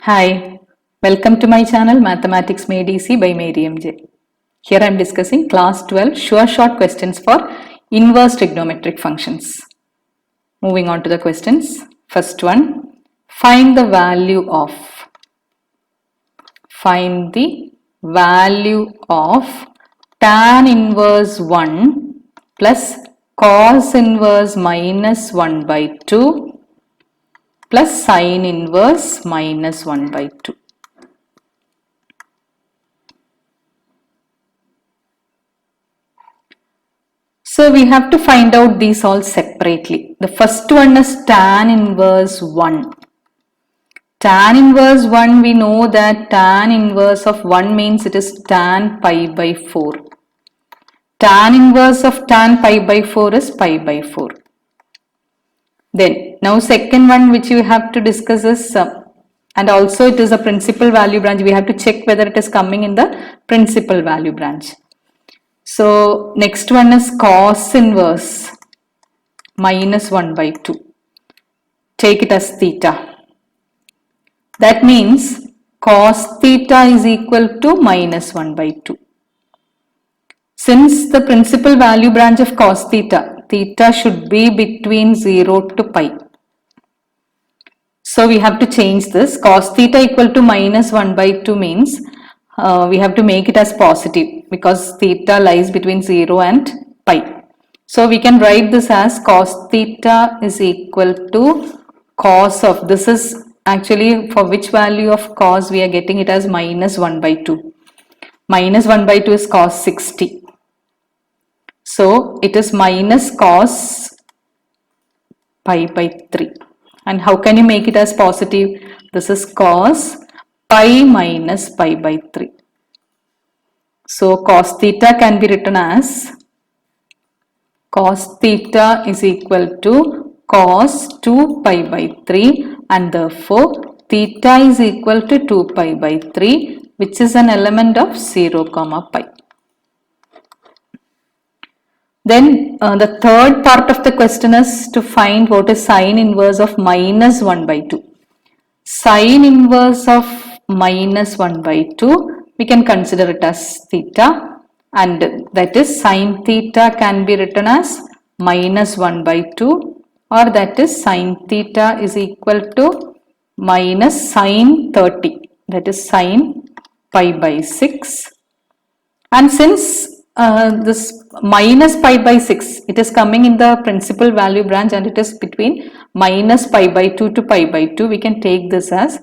Hi, welcome to my channel Mathematics Made Easy by Mary MJ. Here I am discussing class 12 sure short questions for inverse trigonometric functions. Moving on to the questions. First one, find the value of tan inverse 1 plus cos inverse minus 1 by 2 plus sin inverse minus 1 by 2. So we have to find out these all separately. The first one is tan inverse 1. Tan inverse 1, we know that tan inverse of 1 means it is tan pi by 4. Tan inverse of tan pi by 4 is pi by 4. Then, now second one which we have to discuss is and also it is a principal value branch. We have to check whether it is coming in the principal value branch. So, next one is cos inverse minus 1 by 2. Take it as theta. That means cos theta is equal to minus 1 by 2. Since the principal value branch of cos theta, theta should be between 0 to pi. So we have to change this. Cos theta equal to minus 1 by 2 means we have to make it as positive because theta lies between 0 and pi. So we can write this as cos theta is equal to cos of, this is actually for which value of cos we are getting it as minus 1 by 2. Minus 1 by 2 is cos 60. So it is minus cos pi by 3. And how can you make it as positive? This is cos pi minus pi by 3. So cos theta can be written as cos theta is equal to cos 2 pi by 3 and therefore theta is equal to 2 pi by 3 which is an element of 0 comma pi. Then the third part of the question is to find what is sine inverse of minus 1 by 2. Sine inverse of minus 1 by 2, we can consider it as theta, and that is sine theta can be written as minus 1 by 2, or that is sine theta is equal to minus sine 30, that is sine pi by 6. And since this minus pi by 6, it is coming in the principal value branch and it is between minus pi by 2 to pi by 2, we can take this as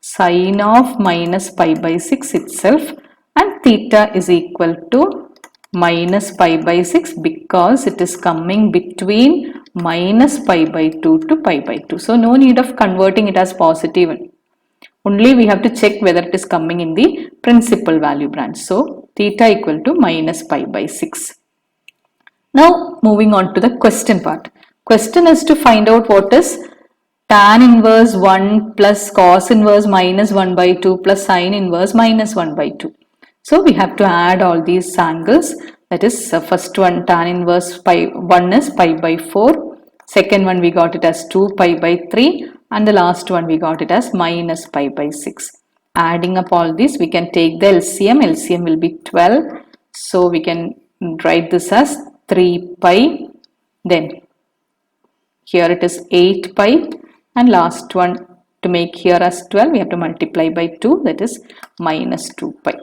sine of minus pi by 6 itself, and theta is equal to minus pi by 6 because it is coming between minus pi by 2 to pi by 2. So no need of converting it as positive. Only we have to check whether it is coming in the principal value branch. So theta equal to minus pi by 6. Now moving on to the question part. Question is to find out what is tan inverse 1 plus cos inverse minus 1 by 2 plus sine inverse minus 1 by 2. So we have to add all these angles. That is first one tan inverse pi 1 is pi by 4. Second one we got it as 2 pi by 3. And the last one we got it as minus pi by 6. Adding up all this, we can take the LCM. LCM will be 12. So we can write this as 3 pi. Then here it is 8 pi. And last one to make here as 12, we have to multiply by 2. That is minus 2 pi.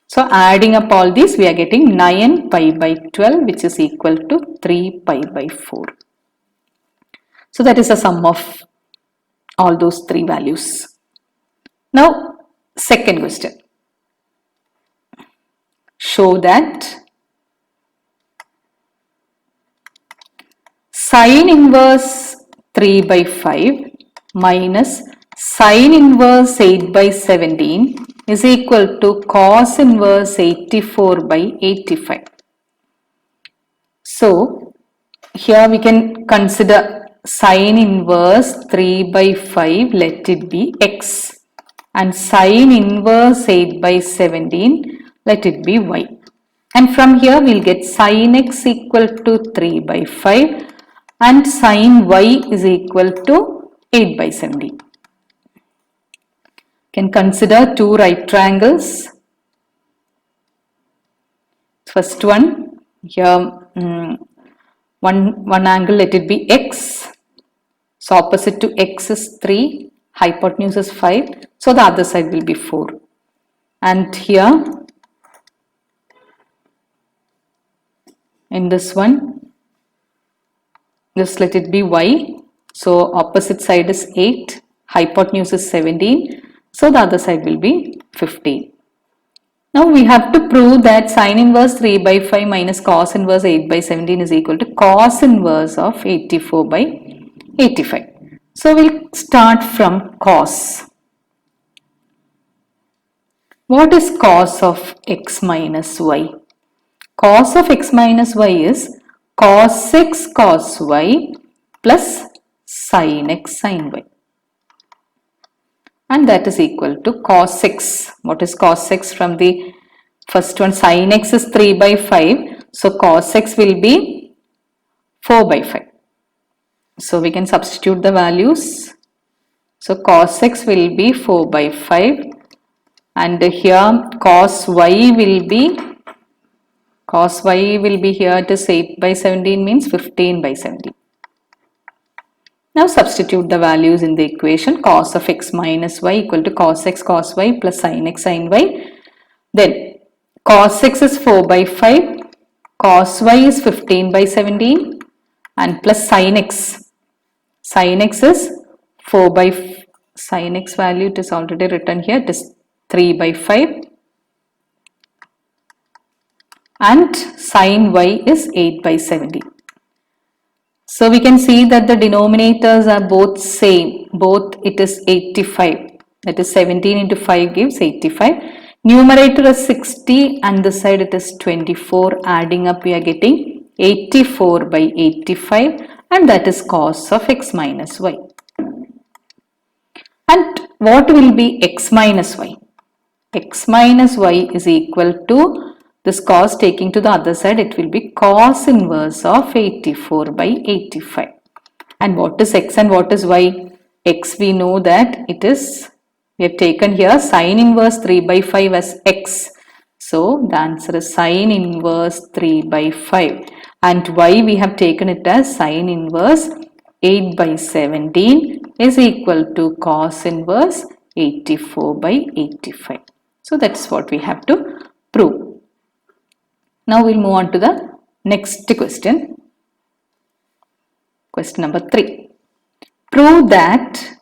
So adding up all these, we are getting 9 pi by 12, which is equal to 3 pi by 4. So that is the sum of all those three values. Now, second question. Show that sine inverse 3 by 5 minus sine inverse 8 by 17 is equal to cos inverse 84 by 85. So, here we can consider sine inverse 3 by 5, let it be x, and sine inverse 8 by 17, let it be y. And from here we will get sine x equal to 3 by 5 and sine y is equal to 8 by 17. Can consider two right triangles. First one, here one angle, let it be x. So opposite to x is 3, hypotenuse is 5. So the other side will be 4. And here, in this one, just let it be y. So opposite side is 8, hypotenuse is 17. So the other side will be 15. Now we have to prove that sin inverse 3 by 5 minus cos inverse 8 by 17 is equal to cos inverse of 84 by 85. So we'll start from cos. What is cos of x minus y? Cos of x minus y is cos x cos y plus sin x sin y. And that is equal to cos x. What is cos x from the first one? Sin x is 3 by 5. So cos x will be 4 by 5. So we can substitute the values. So cos x will be 4 by 5. And here cos y will be here, it is 8 by 17 means 15 by 17. Now substitute the values in the equation. Cos of x minus y equal to cos x cos y plus sin x sin y. Then cos x is 4 by 5, cos y is 15 by 17 and plus sin x. Sin x is 4 by sin x value, it is already written here, it is 3 by 5 and sin y is 8 by 17. So we can see that the denominators are both same, both it is 85, that is 17 into 5 gives 85. Numerator is 60 and this side it is 24, adding up we are getting 84 by 85 and that is cos of x minus y. And what will be x minus y? X minus y is equal to this cos taking to the other side, it will be cos inverse of 84 by 85. And what is x and what is y? X we know that it is, we have taken here sin inverse 3 by 5 as x. So the answer is sin inverse 3 by 5. And y we have taken it as sin inverse 8 by 17 is equal to cos inverse 84 by 85. So that's what we have to prove. Now we'll move on to the next question. Question number 3. Prove that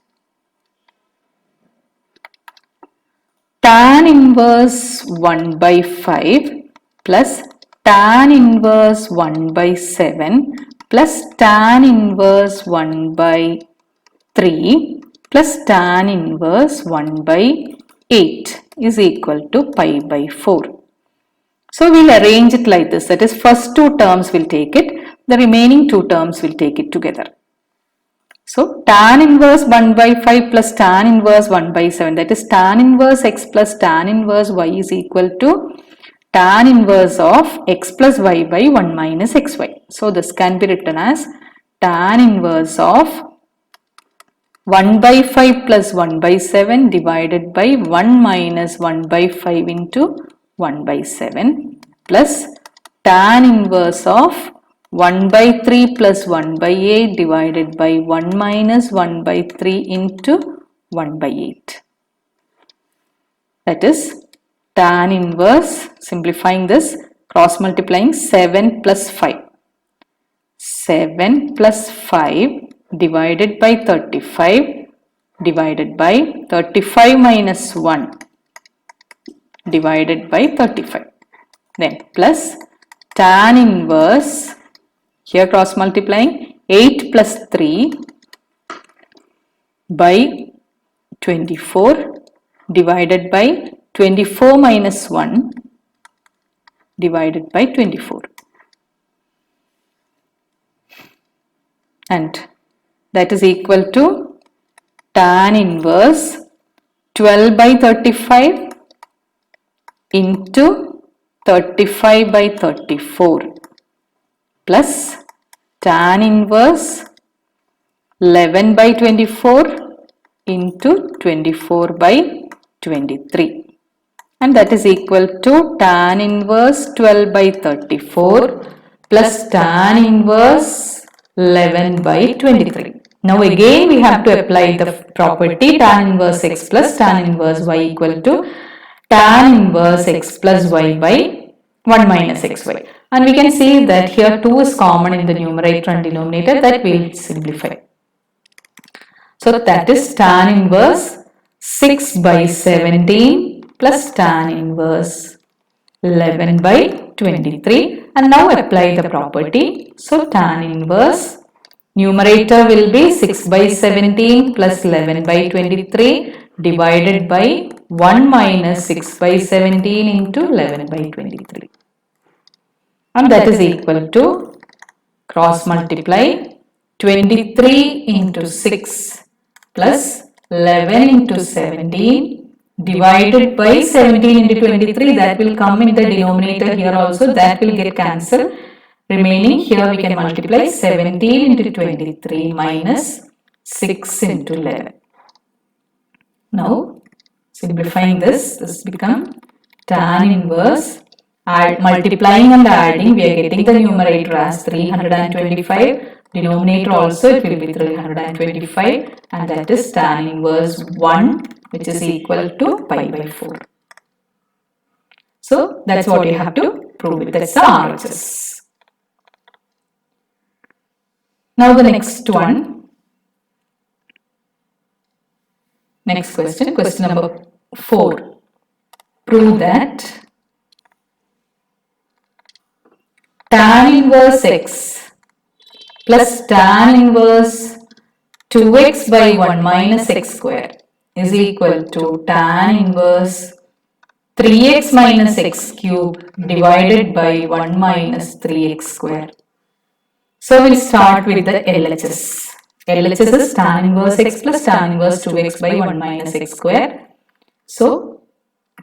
tan inverse 1 by 5 plus tan inverse 1 by 7 plus tan inverse 1 by 3 plus tan inverse 1 by 8 is equal to pi by 4. So we'll arrange it like this, that is first two terms will take it, the remaining two terms will take it together. So tan inverse 1 by 5 plus tan inverse 1 by 7, that is tan inverse x plus tan inverse y is equal to tan inverse of x plus y by 1 minus xy. So this can be written as tan inverse of 1 by 5 plus 1 by 7 divided by 1 minus 1 by 5 into 1 by 7 plus tan inverse of 1 by 3 plus 1 by 8 divided by 1 minus 1 by 3 into 1 by 8. That is tan inverse, simplifying this, cross multiplying 7 plus 5. 7 plus 5 divided by 35 divided by 35 minus 1 divided by 35. Then plus tan inverse, here cross multiplying 8 plus 3 by 24 divided by 24 minus 1 divided by 24. And that is equal to tan inverse 12 by 35 into 35 by 34 plus tan inverse 11 by 24 into 24 by 23. And that is equal to tan inverse 12 by 34 plus tan inverse 11 by 23. Now again we have to apply the property tan inverse x plus tan inverse y equal to tan inverse x plus y by 1 minus xy. And we can see that here 2 is common in the numerator and denominator, that we will simplify. So that is tan inverse 6 by 17 plus tan inverse 11 by 23, and now apply the property. So tan inverse numerator will be 6 by 17 plus 11 by 23 divided by 1 minus 6 by 17 into 11 by 23, and that is equal to cross multiply 23 into 6 plus 11 into 17 divided by 17 into 23, that will come in the denominator here also, that will get cancelled. Remaining here we can multiply 17 into 23 minus 6 into 11. Now simplifying this become tan inverse, multiplying and adding, we are getting the numerator as 325, denominator also it will be 325, and that is tan inverse 1, which is equal to pi by 4. So that's what you have to prove it. That's the RHS. Now the next one. Next question, question number 4. Prove that tan inverse x plus tan inverse 2x by 1 minus x square is equal to tan inverse 3x minus x cube divided by 1 minus 3x square. So we'll start with the LHS. LHS is tan inverse x plus tan inverse 2x by 1 minus x square. So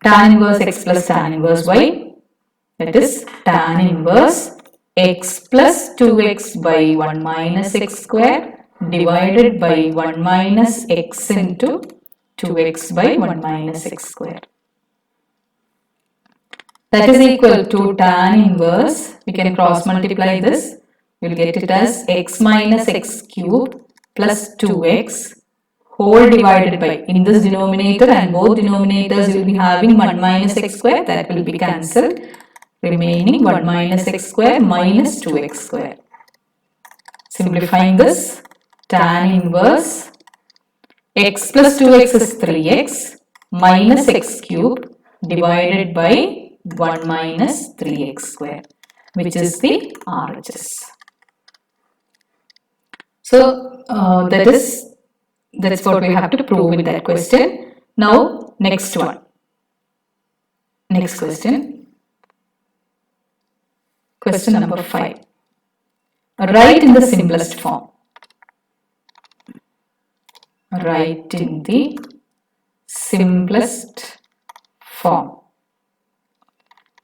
tan inverse x plus tan inverse y, that is tan inverse x plus 2x by 1 minus x square divided by 1 minus x into 2x by 1 minus x square. That is equal to tan inverse, we can cross multiply this, we will get it as x minus x cube plus 2x whole divided by, in this denominator and both denominators you will be having 1 minus x square, that will be cancelled. Remaining 1 minus x square minus 2x square. Simplifying this, tan inverse x plus 2x is 3x minus x cube divided by 1 minus 3x square, which is the RHS. So that's what we have to prove in that question. Now next one. Next question. Question number 5. Write in the simplest form. Write in the simplest form.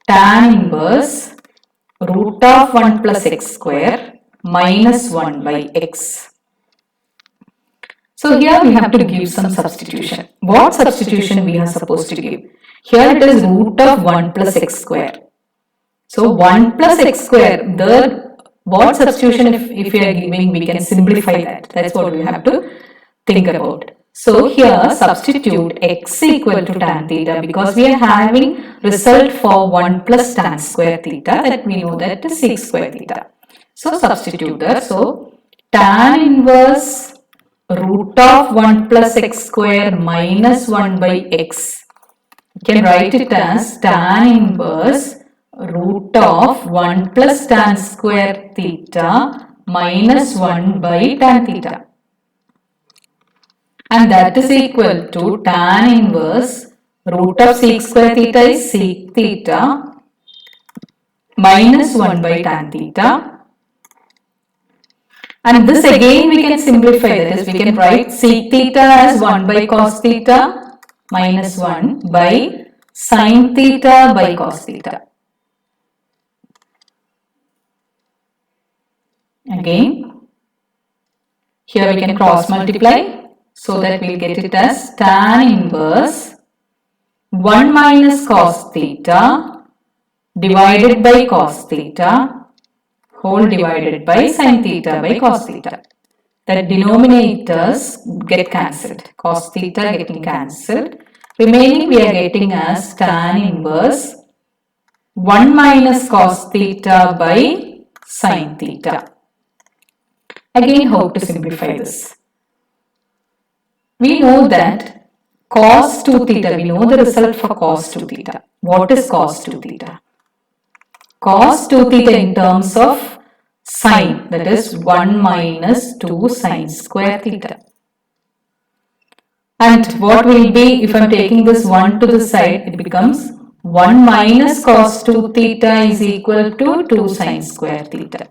Tan inverse root of 1 plus x square minus 1 by x. So here we have to give some substitution. What substitution we are supposed to give? Here it is root of 1 plus x square. So 1 plus x square, what substitution if we are giving, we can simplify that. That's what we have to think about. So here substitute x equal to tan theta, because we are having result for 1 plus tan square theta, that we know that is sec square theta. So substitute that. So tan inverse root of 1 plus x square minus 1 by x. You can write it as tan inverse root of 1 plus tan square theta minus 1 by tan theta. And that is equal to tan inverse root of sec square theta is sec theta minus 1 by tan theta. And this again we can simplify, that is we can write sec theta as 1 by cos theta minus 1 by sin theta by cos theta. Again, here we can cross multiply, so that we will get it as tan inverse 1 minus cos theta divided by cos theta whole divided by sin theta by cos theta. The denominators get cancelled. Cos theta getting cancelled. Remaining we are getting as tan inverse 1 minus cos theta by sin theta. Again, how to simplify this? We know that cos 2 theta, we know the result for cos 2 theta. What is cos 2 theta? Cos 2 theta in terms of sine, that is 1 minus 2 sine square theta. And what will be, if I am taking this 1 to the side, it becomes 1 minus cos 2 theta is equal to 2 sine square theta.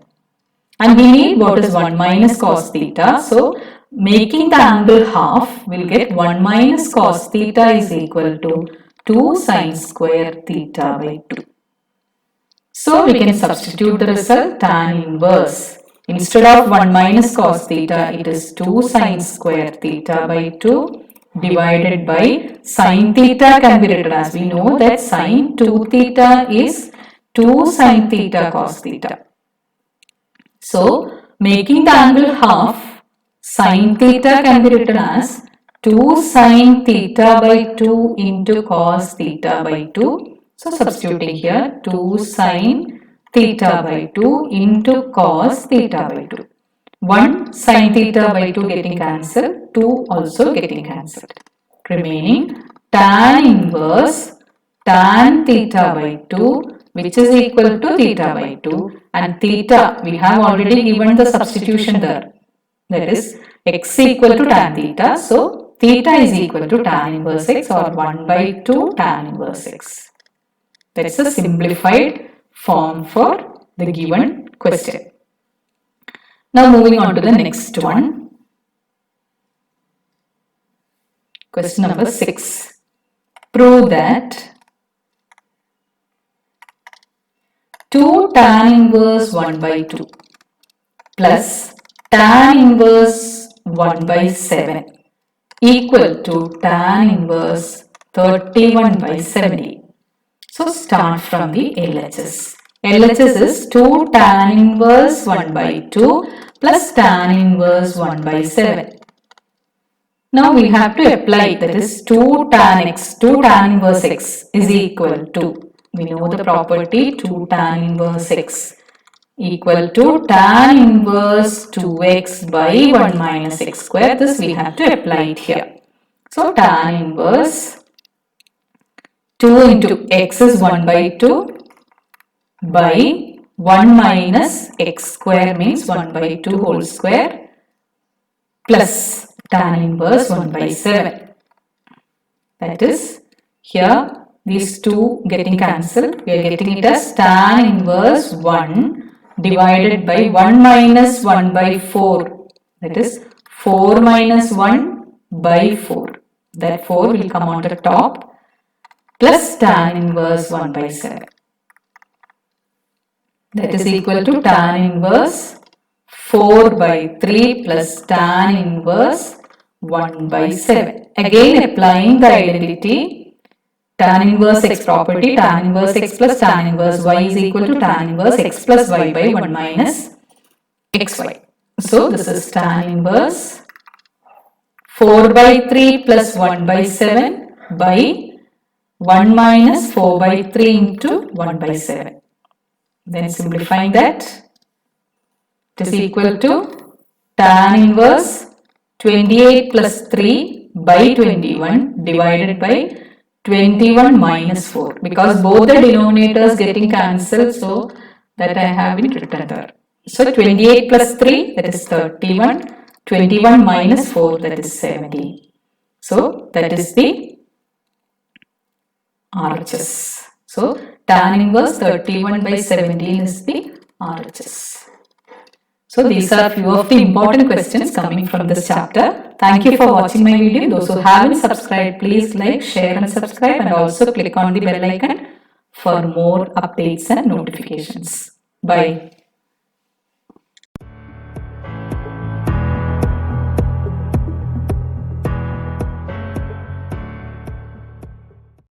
And we need what is 1 minus cos theta. So, making the angle half, we'll get 1 minus cos theta is equal to 2 sine square theta by 2. So, we can substitute the result tan inverse. Instead of 1 minus cos theta, it is 2 sine square theta by 2 divided by sin theta can be written as, we know that sin 2 theta is 2 sine theta cos theta. So, making the angle half, sin theta can be written as 2 sine theta by 2 into cos theta by 2. So, substituting here 2 sine theta by 2 into cos theta by 2. 1 sine theta by 2 getting cancelled, 2 also getting cancelled. Remaining tan inverse tan theta by 2 which is equal to theta by 2, and theta we have already given the substitution there, that is x equal to tan theta. So, theta is equal to tan inverse x or 1 by 2 tan inverse x. That is a simplified form for the given question. Now moving on to the next one. Question number 6. Prove that 2 tan inverse 1 by 2 plus tan inverse 1 by 7 equal to tan inverse 31 by 70. So, start from the LHS. LHS is 2 tan inverse 1 by 2 plus tan inverse 1 by 7. Now, we have to apply, that is 2 tan x, 2 tan inverse x is equal to, we know the property 2 tan inverse x equal to tan inverse 2x by 1 minus x square. This we have to apply it here. So, tan inverse 2 into x is 1 by 2 by 1 minus x square means 1 by 2 whole square plus tan inverse 1 by 7. That is, here these two getting cancelled, we are getting it as tan inverse 1 divided by 1 minus 1 by 4. That is 4 minus 1 by 4. That 4 will come on the top plus tan inverse 1 by 7. That is equal to tan inverse 4 by 3 plus tan inverse 1 by 7. Again applying the identity tan inverse x property, tan inverse x plus tan inverse y is equal to tan inverse x plus y by 1 minus xy. So this is tan inverse 4 by 3 plus 1 by 7 by 1 minus 4 by 3 into 1 by 7. Then simplifying that, it is equal to tan inverse 28 plus 3 by 21 divided by 21 minus 4, because both the denominators getting cancelled, so that I have been written there. So 28 plus 3, that is 31, 21 minus 4, that is 70. So that is the RHS. So tan inverse 31 by 17 is the RHS. So these are few of the important questions coming from this chapter. Thank you for watching my video. Those who haven't subscribed, please like, share and subscribe, and also click on the bell icon for more updates and notifications. Bye.